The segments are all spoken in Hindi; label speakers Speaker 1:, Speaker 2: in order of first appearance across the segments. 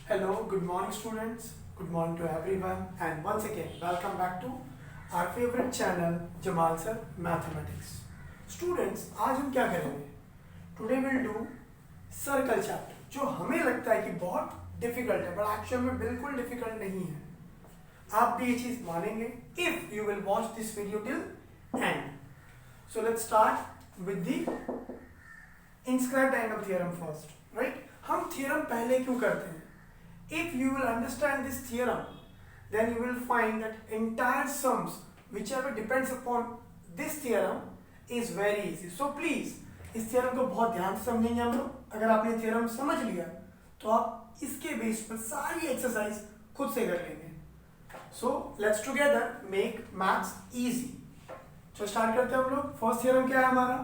Speaker 1: Hello, good morning students. Good morning to everyone and once again welcome back to our favorite channel Jamal Sir Mathematics. Students, आज हम क्या करेंगे? Today we'll do circle chapter जो हमें लगता है कि बहुत difficult है but actual में बिल्कुल difficult नहीं है. आप भी ये चीज मानेंगे if you will watch this video till end. So let's start with the inscribed angle theorem first, right? हम theorem पहले क्यों करते हैं? If you will understand this theorem, then you will find that entire sums whichever depends upon this theorem is very easy. So please इस theorem को बहुत ध्यान से समझेंगे हम लोग. अगर आपने theorem समझ लिया तो आप इसके बेस पर सारी एक्सरसाइज खुद से कर लेंगे. So let's together make maths easy. तो स्टार्ट करते हैं हम लोग. फर्स्ट theorem क्या है हमारा?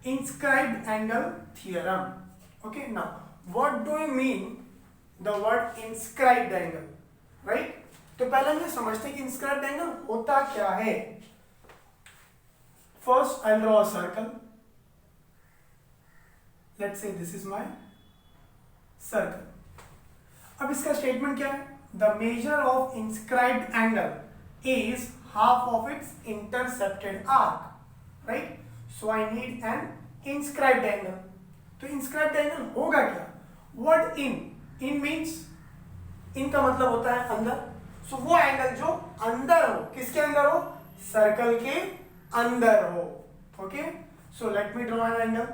Speaker 1: Inscribed angle theorem. Okay, now what do you mean the word inscribed angle, right? तो पहले हम ये समझते हैं कि inscribed angle होता क्या है. First I'll draw a circle. Let's say this is my circle. अब इसका स्टेटमेंट क्या है? The measure of inscribed angle is half of its intercepted arc, right? So I need an inscribed angle. तो inscribed angle होगा क्या? Word in means in का मतलब होता है अंदर. सो वो एंगल जो अंदर हो. किसके अंदर हो? सर्कल के अंदर हो. Okay, so let me draw an angle.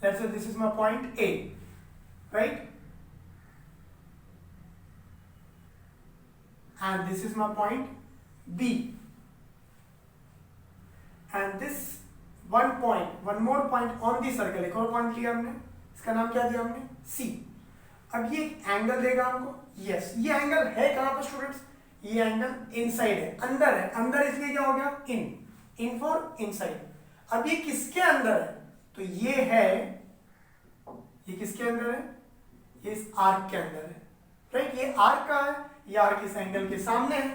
Speaker 1: Let's say this is my point A, right, and this is my point B, and this one more point on the circle. एक और पॉइंट लिया हमने, इसका नाम क्या दिया हमने? सी. अब ये एंगल देगा हमको. यस, ये एंगल है कहां पर स्टूडेंट्स? ये एंगल इनसाइड है, अंदर है. अंदर इसलिए क्या हो गया? In for inside. अब ये किसके अंदर है? तो ये है, ये किसके अंदर है? ये इस आर्क के अंदर है, राइट. ये आर्क कहां है? ये आर्क इस एंगल के सामने है,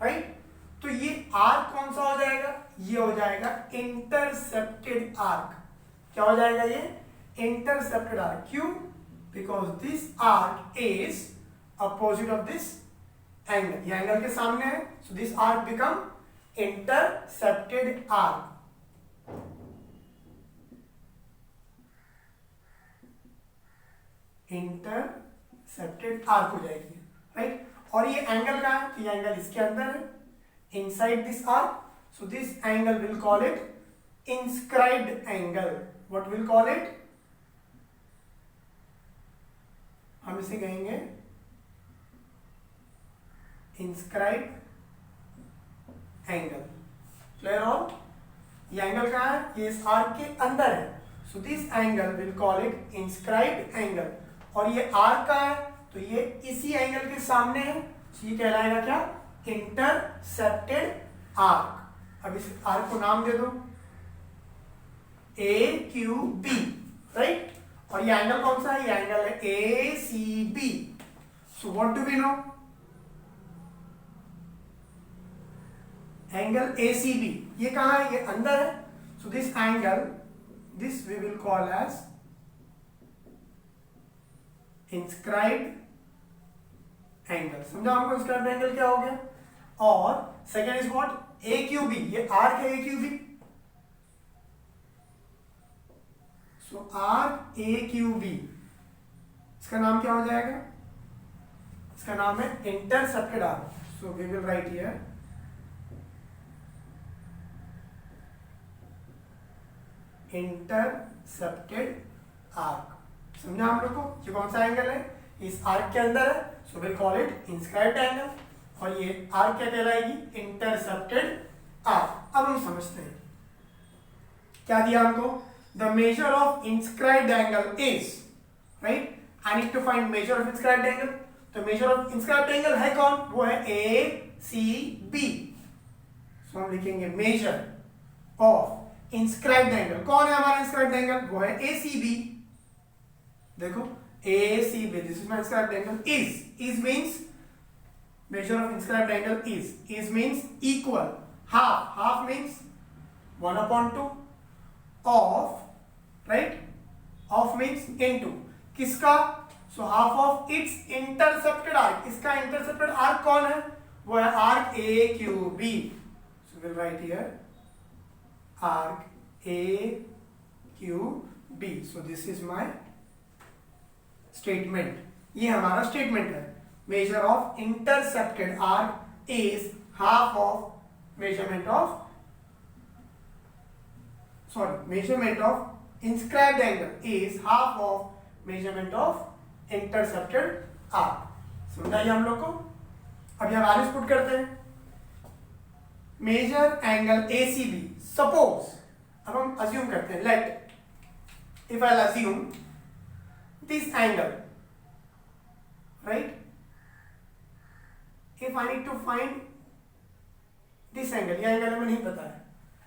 Speaker 1: राइट. तो ये आर्क कौन सा हो जाएगा? ये हो जाएगा इंटरसेप्टेड आर्क. क्या हो जाएगा ये? Intercepted arc. क्यों? Because this arc is opposite of this angle. ये एंगल के सामने है, so this arc become intercepted arc. Intercepted arc हो जाएगी, right? और ये एंगल कहाँ है? तो ये एंगल इसके अंदर है, inside this arc. So this angle will call it inscribed angle. What will call it? हम इसे कहेंगे इंस्क्राइब एंगल. Clear all? ये एंगल कहां है? ये इस आर्क के अंदर है, so this angle will call it inscribe angle. और ये आर्क कहां है? तो ये इसी एंगल के सामने है, so ये कहलाएगा क्या? Intercepted arc. अब इस आर्क को नाम दे दो ए क्यू बी, राइट. और ये एंगल कौन सा है? ये एंगल है A C B. So what do we know? Angle A C B ये कहां है? ये अंदर है. So this angle, this we will call as inscribed angle. समझा हमको इंस्क्राइब्ड एंगल क्या हो गया? और second is what? A Q B. ये आर्क है A Q B. So arc A Q B, इसका नाम क्या हो जाएगा? इसका नाम है intercepted arc. So we will write here intercepted arc. समझा हम लोग को? ये कौन सा एंगल है? इस आर्क के अंदर है, so will call it inscribed angle. और ये आर्क क्या कहलाएगी? Intercepted arc. अब हम समझते हैं क्या दिया हमको. The measure of inscribed angle is, right? I need to find measure of inscribed angle. तो measure of inscribed angle है कौन? वो है ACB. So हम लिखेंगे measure of inscribed angle. कौन है हमारा inscribed angle? वो है ACB. देखो ACB. This is my inscribed angle. Is means measure of inscribed angle is. Is means equal. Half means 1/2 of, right? Of means into. किसका? So half of its intercepted arc, इसका इंटरसेप्टेड आर्क कौन है? वो है arc A Q B. So will write here arc A Q B. So this is my statement. ये हमारा स्टेटमेंट है. Measure of intercepted arc is half of measurement of inscribed angle is half of measurement of intercepted arc. समझाइए हम लोग को. अब यह वैल्यूज पुट करते हैं. Major angle ACB. सपोज अब हम अज्यूम करते हैं, let if I assume this angle, right, if I need to find this angle, ये angle हमें नहीं पता है,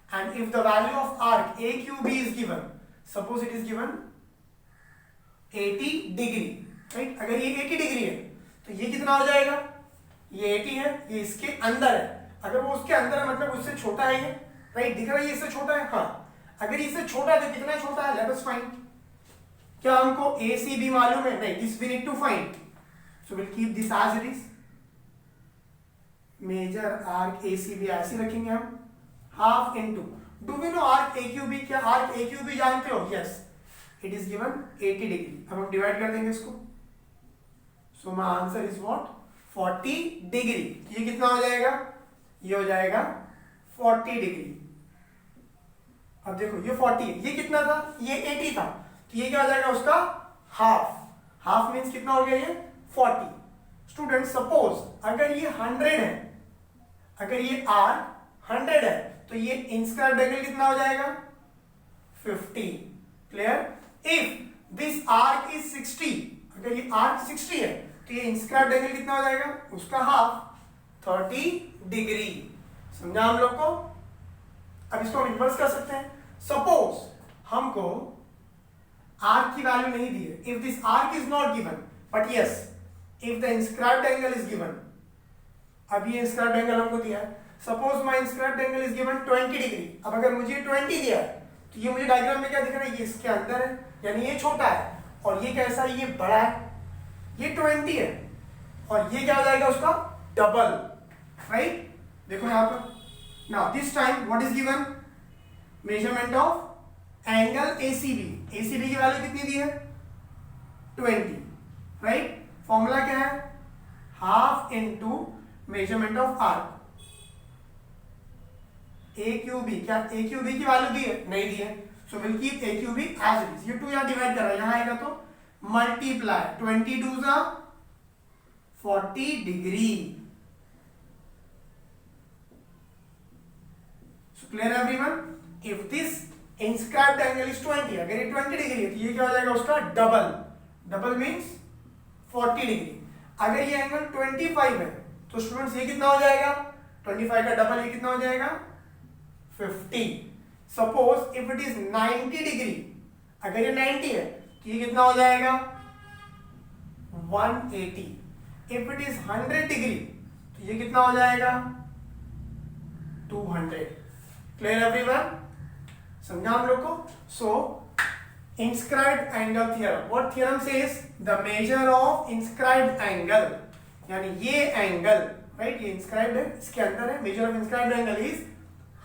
Speaker 1: and if the value of arc AQB is given, suppose it is given 80 degree, right? अगर ये 80 डिग्री है तो ये कितना हो जाएगा? ये 80 है, ये इसके अंदर है. अगर वो उसके अंदर है मतलब उससे छोटा है ये, राइट? दिख रहा है ये इससे छोटा है. हाँ, अगर इससे छोटा है तो कितना छोटा है? Let us find. क्या हमको ACB मालूम है? नहीं. This we need to find. So will keep this as it is. Measure arc ACB ऐसे रखेंगे हम, half into. Do we know arc AQB? क्या आर्क AQB जानते हो? Yes, it is given 80 degree. अब हम डिवाइड कर देंगे इसको. So my answer is what? 40 degree. ये कितना हो जाएगा? ये हो जाएगा 40 डिग्री. अब देखो ये 40 है, ये कितना था? ये 80 था, तो ये क्या हो जाएगा उसका? हाफ. हाफ मीन्स कितना हो गया? ये 40. स्टूडेंट सपोज अगर ये 100 है, अगर ये आर्क 100 है तो ये इंस्क्राइब्ड एंगल कितना हो जाएगा? 50. Clear? If this arc is 60, अगर ये आर्क 60 है तो ये इंस्क्राइब्ड एंगल कितना हो जाएगा? उसका हाफ, 30 डिग्री. समझा हम लोग को? अब इसको हम इन्वर्स कर सकते हैं. सपोज हमको आर्क की वैल्यू नहीं दी है, if this arc is not given, but yes if the inscribed angle is given. अब ये inscribed angle हमको दिया है. Suppose my inscribed angle is given 20 degree. अब अगर मुझे 20 दिया है तो ये मुझे डायग्राम में क्या दिख रहा है? ये इसके अंदर है, यानी ये छोटा है, और ये कैसा है? ये बड़ा है. ये 20 है और ये क्या हो जाएगा उसका? डबल. राइट? देखो यहाँ पर. Now this time what is given? Measurement of angle ACB. ACB की वैल्यू कितनी दी है? 20. राइट? फॉर्मूला क्या है? Half into measurement of arc AQB. क्या AQB की वैल्यू दी है? नहीं दी है. So will keep AQB as it is. ये 2 यहां डिवाइड कर रहा है, यहां आएगा तो मल्टीप्लाई 20 2 जा 40 degree. So clear everyone? If this inscribed angle is 20, अगर ये 20 डिग्री है तो ये क्या हो जाएगा उसका? डबल. Double means 40 degree. अगर ये एंगल 25 है तो स्टूडेंट्स ये कितना हो जाएगा? 25 का डबल ये कितना हो जाएगा? 50. Suppose if it is 90 degree, अगर ये 90 है तो ये कितना हो जाएगा? 180. इफ इट इज 100 डिग्री तो ये कितना हो जाएगा? 200. Clear everyone? समझा हम लोग को? सो inscribed angle theorem. What theorem says? The measure of inscribed angle, यानी ये एंगल, राइट, ये inscribed है, इसके अंदर है. measure of inscribed angle is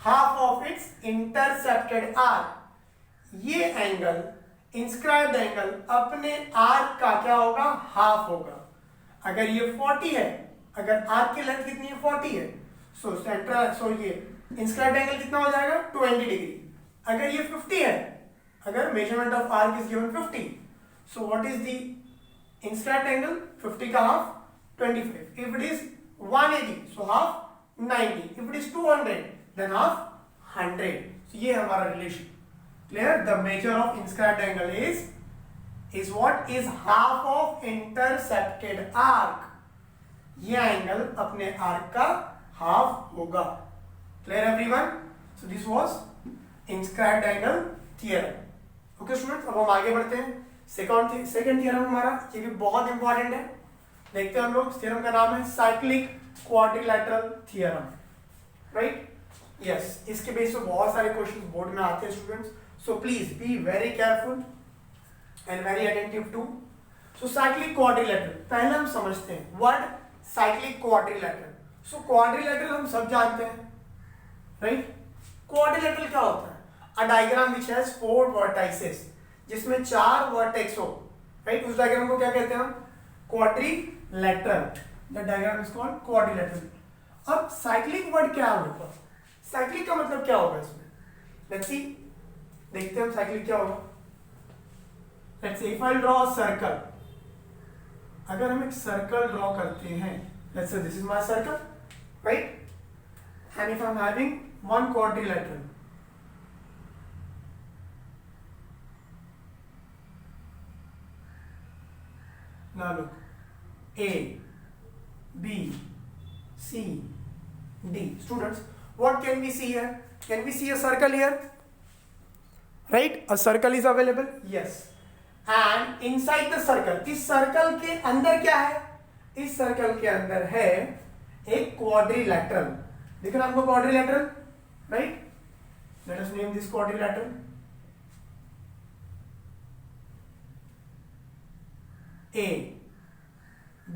Speaker 1: half of its intercepted arc. ये एंगल inscribed एंगल अपने आर्क का क्या होगा? हाफ होगा. अगर ये 40 है, अगर आर्क की लेंथ कितनी है? 40 है, सो सेंट्रल, ये inscribed एंगल कितना हो जाएगा? 20 डिग्री. अगर ये 50 है, अगर measurement of arc is given 50, so what is the inscribed angle? 50 का half 25. If it is 180, so half 90. If it is 200, than half 100. सो ये हमारा relation. Clear? The measure of inscribed angle is what? Is half of intercepted arc. ये एंगल अपने आर्क का हाफ होगा. Clear everyone? So this was inscribed angle theorem. Okay students, अब हम आगे बढ़ते हैं. सेकंड थियरम हमारा, ये भी बहुत इंपॉर्टेंट है. देखते हैं हम लोग. थियरम का नाम है cyclic quadrilateral theorem. Right? Yes, इसके बेस पे बहुत सारे क्वेश्चंस बोर्ड में आते हैं students. So please be very careful and very attentive too so cyclic quadrilateral पहले हम समझते हैं word cyclic quadrilateral. So quadrilateral हम सब जानते हैं, राइट। क्वाड्रिलेटरल क्या होता है? A diagram which has 4 vertices, जिसमें 4 वर्टेक्स हो, राइट। उस डायग्राम को क्या कहते हैं हम? Quadrilateral. The diagram is called quadrilateral. अब साइक्लिक वर्ड क्या होगा? साइक्लिक का मतलब क्या होगा इसमें? लेट्स सी, देखते हैं हम साइक्लिक क्या होगा। Let's see if I draw a circle, अगर हम एक सर्कल ड्रॉ करते हैं, let's say this is my circle, right, and if I am having one quadrilateral, now look A, B, C, D. Students, what can we see here? Can we see a circle here? Right, a circle is available, yes. And inside the circle, इस सर्कल के अंदर क्या है? इस सर्कल के अंदर है एक क्वाड्रिलेटरल। दिख रहा है आपको quadrilateral, right? Let us name this quadrilateral A,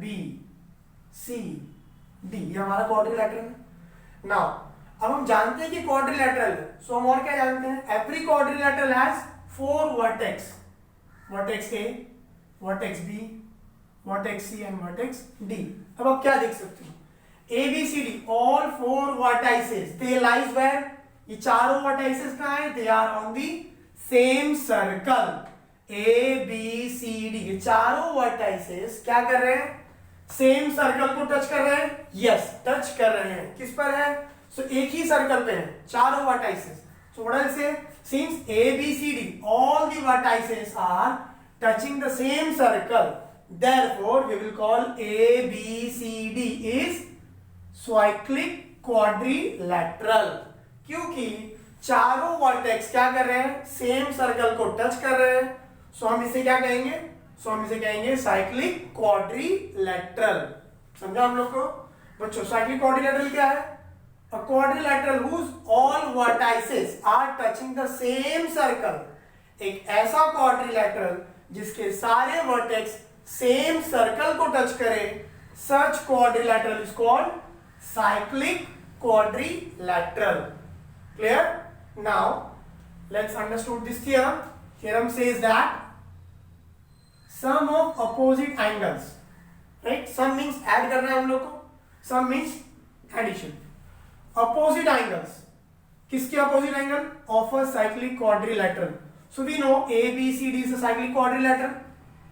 Speaker 1: B, C, D, ये हमारा क्वाड्रिलेटरल है। नाउ अब हम जानते हैं कि क्वाड्रिलेटरल है, सो हम और क्या जानते हैं? Every quadrilateral has 4 vertex, vertex A, vertex B, vertex C and vertex D। अब आप क्या देख सकते हो? A, B, C, D, all 4 vertices, they lies where? ये चारों वर्टाइसेस कहाँ हैं? They are on the same circle. A, B, C, D, ये चारों वर्टाइसेस क्या कर रहे हैं? सेम सर्कल को टच कर रहे हैं। यस, टच कर रहे हैं। किस पर है? सो एक ही सर्कल पे है चारों वर्टाइसेस। सो व्हाट आई से? Since A, B, C, D, all the vertices are touching the same circle, therefore we will call A, B, C, D is cyclic quadrilateral, क्योंकि चारों वर्टेक्स क्या कर रहे हैं? सेम सर्कल को टच कर रहे हैं। सो हम इसे क्या कहेंगे? सो हम इसे कहेंगे साइक्लिक क्वाड्रिलेटरल। समझा हम लोग को बच्चों? साइक्लिक क्वाड्रिलेटरल क्या है? A quadrilateral whose all vertices are touching the same circle, एक ऐसा क्वाड्रिलेटरल जिसके सारे वर्टेक्स सेम सर्कल को टच करें, such quadrilateral is called cyclic quadrilateral. Clear? Now let's understand this theorem. Theorem says that sum of opposite angles, right? Sum means add करना है हम लोग को, sum means addition. Opposite angles, किसके opposite angle? Of a cyclic quadrilateral. So we know A, B, C, D is a cyclic quadrilateral.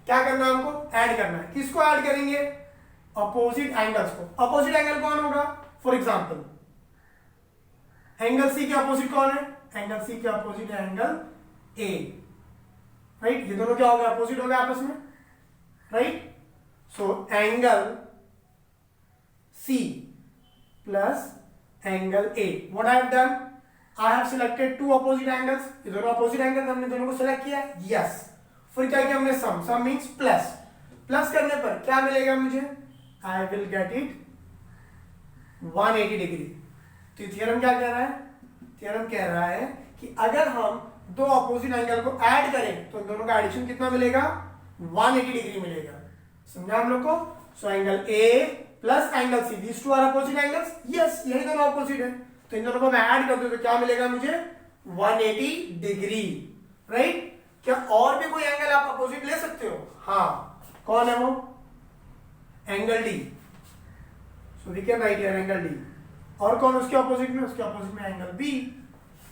Speaker 1: क्या करना है हमको? ऐड करना है। किसको ऐड करेंगे? Opposite angles को। Opposite angle कौन होगा? For example, एंगल C के opposite कौन है? एंगल C के opposite है एंगल A, राइट? ये दोनों क्या हो गया? opposite हो गया आपस में, right? So angle C plus angle A. What I have done? I have selected 2 opposite angles. ये दोनों opposite angles हमने दोनों को select किया। Yes. फिर क्या किया हमने? sum. Sum means plus. Plus करने पर क्या मिलेगा मुझे? I will get it 180 degree. तो ये थियरम क्या कह रहा है? थियरम कह रहा है कि अगर हम दो ऑपोजिट एंगल को ऐड करें तो दोनों का एडिशन कितना मिलेगा? 180 डिग्री मिलेगा। समझा हम लोग को? So angle A plus angle C, these two are opposite angles. Yes, यही दोनों ऑपोजिट है, तो इन दोनों को मैं ऐड कर दूं तो क्या मिलेगा मुझे? 180 डिग्री, राइट? क्या और भी कोई एंगल आप अपोजिट ले सकते हो? हाँ, कौन है वो? Angle D. So we can write here angle D. और कौन उसके अपोजिट में? उसके अपोजिट में एंगल B.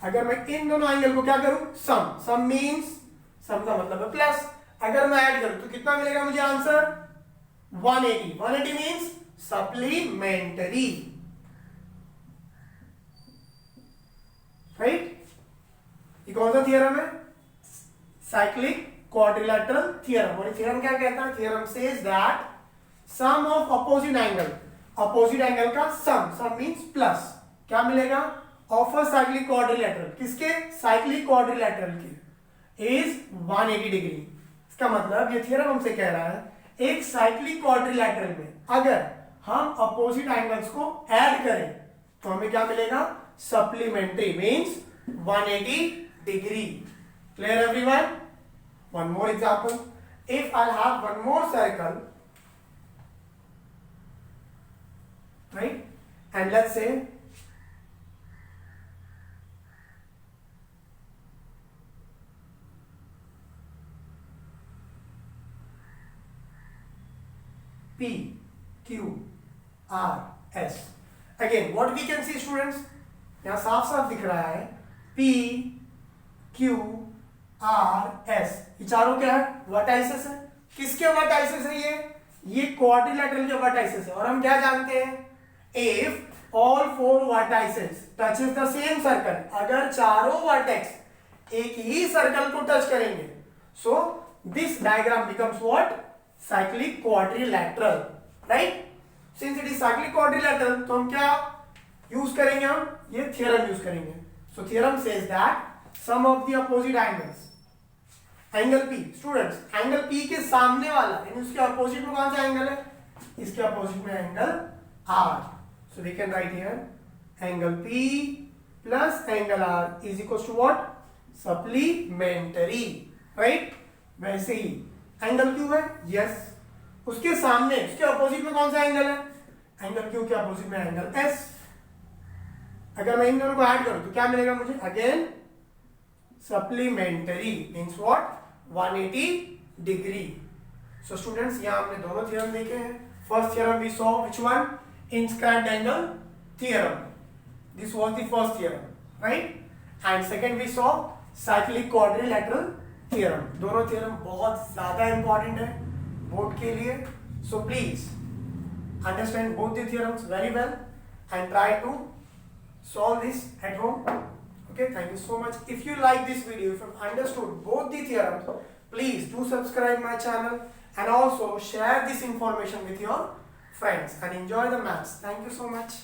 Speaker 1: अगर मैं इन दोनों एंगल को क्या करूं? सम. सम मींस, सम का मतलब है प्लस। अगर मैं ऐड करूं तो कितना मिलेगा मुझे आंसर? 180. 180 means supplementary, right? ये कौन सा थियरम है? Cyclic quadrilateral theorem. और थियरम क्या कहता है? Theorem says that sum of opposite angle, opposite angle का सम, सम मींस प्लस, क्या मिलेगा? ऑफ अ साइक्लिक क्वाड्रिलेटरल, किसके? साइक्लिक क्वाड्रिलेटरल के, इज 180 डिग्री। इसका मतलब ये थियरम हमसे कह रहा है एक साइक्लिक क्वाड्रिलेटरल में अगर हम अपोजिट एंगल्स को ऐड करें तो हमें क्या मिलेगा? Supplementary means 180 degree. Clear everyone? One more example, if I'll have one more circle, right, and let's say P Q R S, again what we can see students, यहाँ साफ साफ दिख रहा है P Q R S, ये चारों क्या है, वर्टाइसेस है। किसके वर्टाइसेस है ये क्वाड्रिलेटरल के वर्टाइसेस है। और हम क्या जानते हैं, if all four vertices touches the same circle, अगर चारों वर्टेक्स एक ही सर्कल को टच करेंगे, so this diagram becomes what, cyclic quadrilateral, right. Since it is cyclic quadrilateral तो हम क्या यूज करेंगे, हम ये थ्योरम यूज करेंगे। So theorem says that sum of the opposite angles, angle P students, angle P के सामने वाला यानी उसके अपोजिट में कौन सा एंगल है, इसके अपोजिट में angle R, so we can write here angle P plus angle R is equal to what, supplementary, right. वैसे ही एंगल Q है, यस, उसके सामने उसके अपोजिट में कौन सा एंगल है, एंगल Q के अपोजिट में एंगल S। अगर मैं इन दोनों को ऐड करूं तो क्या मिलेगा मुझे, again supplementary means what, 180 degree. So students यहाँ हमने दोनों थ्योरम देखे हैं। First theorem we saw which one, inscribed angle theorem, this was the first theorem, right, and second we saw cyclic quadrilateral theorem. दोनों थ्योरम बहुत ज्यादा इंपॉर्टेंट है बोर्ड के लिए, so please understand both the theorems very well and try to solve this at home. Okay, thank you so much. If you like this video, if you've understood both the theorems, please do subscribe my channel and also share this information with your friends and enjoy the maths. Thank you so much.